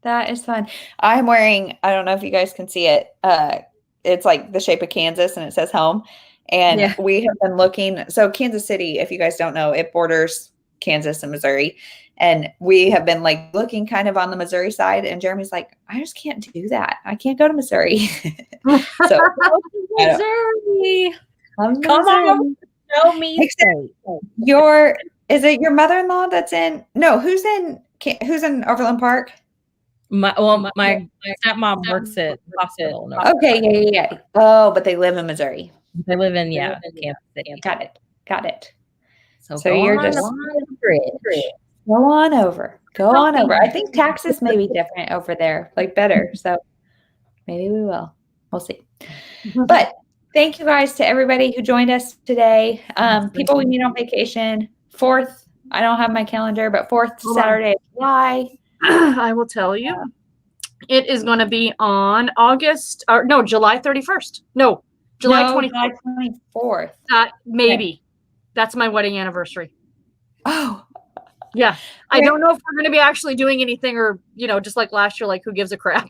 That is fun. I'm wearing, I don't know if you guys can see it. It's like the shape of Kansas and it says home. And we have been looking. So Kansas City, if you guys don't know, it borders Kansas and Missouri. And we have been like looking kind of on the Missouri side. And Jeremy's like, I just can't do that. I can't go to Missouri. So Missouri. Come on. Show me. Is it your mother-in-law that's in? No, who's in Overland Park? My stepmom works at the hospital. Okay, yeah. Oh, but they live in Missouri. They live in Kansas City. Got it. So you're just go on over. I think taxes may be different over there, like better. So maybe we will. We'll see. But thank you guys to everybody who joined us today. People we meet on vacation. 4th, I don't have my calendar, but 4th Saturday of July. I will tell you. It is going to be on July 31st. No, July 24th. Maybe. Okay. That's my wedding anniversary. Oh. Yeah. I don't know if we're going to be actually doing anything or, just like last year, like who gives a crap.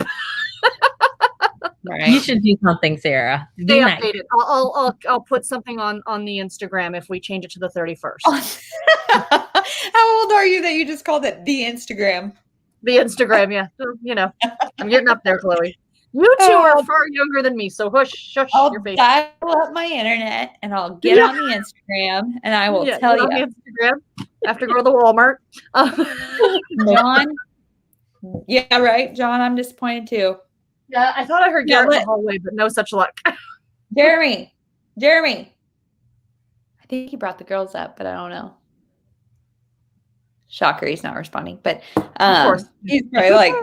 Right. You should do something, Sarah. Stay updated. I'll put something on the Instagram if we change it to the 31st. How old are you that you just called it the Instagram? The Instagram, yeah. So, I'm getting up there, Chloe. You two are far younger than me, so shush your face. I'll dial up my internet and I'll get on the Instagram and I will tell you. On the Instagram. I have to go to the Walmart. John. Yeah, right. John, I'm disappointed too. Yeah, I thought I heard Garrett in the hallway, but no such luck. Jeremy. I think he brought the girls up, but I don't know. Shocker, he's not responding. But of course. He's probably like,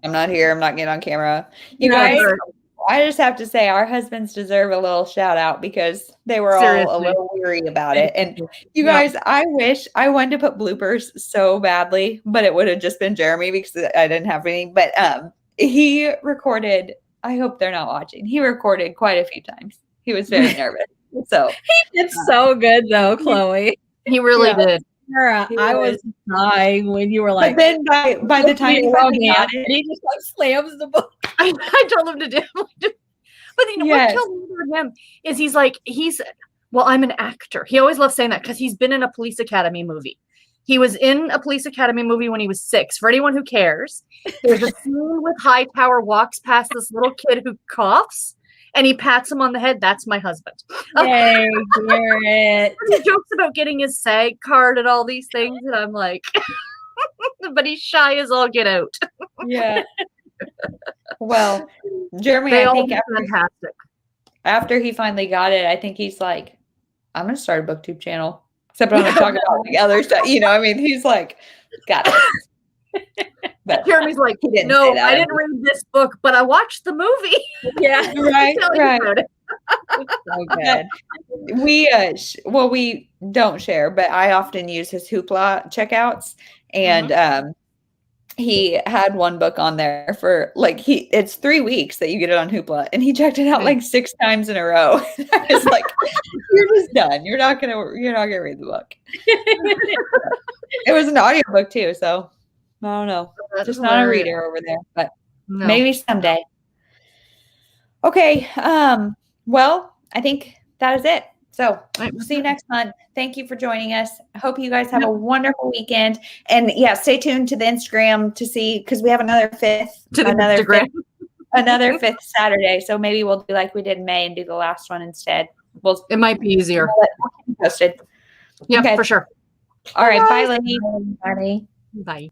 I'm not here. I'm not getting on camera. You guys, I just have to say our husbands deserve a little shout out because they were all a little weary about it. And you guys, I wish I wanted to put bloopers so badly, but it would have just been Jeremy because I didn't have any. But he recorded, I hope they're not watching. He recorded quite a few times. He was very nervous. So he did so good though, Chloe. He really did. Sarah, I was dying when you were like, but then by the time he finally got it, he just like slams the book. I told him to do. But what killed me about him is I'm an actor. He always loves saying that because he's been in a police academy movie. He was in a police academy movie when he was 6. For anyone who cares, there's a scene with Hightower walks past this little kid who coughs. And he pats him on the head. That's my husband. Yay, Garrett. He jokes about getting his SAG card and all these things. And I'm like, but he's shy as all get out. Yeah. Well, Jeremy, I think after he finally got it, I think he's like, I'm going to start a booktube channel. Except I'm going to talk about like other stuff. He's like, got it. But Jeremy's like, no, I didn't read this book, but I watched the movie. Yeah, right. So good. We don't share, but I often use his Hoopla checkouts, and he had one book on there for it's 3 weeks that you get it on Hoopla, and he checked it out like 6 times in a row. I was like, you're just done. You're not gonna read the book. It was an audiobook too, so. I don't know. Just not a reader over there, but maybe someday. Okay. Well, I think that is it. So we'll see you next month. Thank you for joining us. I hope you guys have a wonderful weekend. And stay tuned to the Instagram to see, because we have another fifth Saturday. So maybe we'll do like we did in May and do the last one instead. It might be easier. Posted. Yeah, for sure. All right. Bye, ladies. Bye. Bye.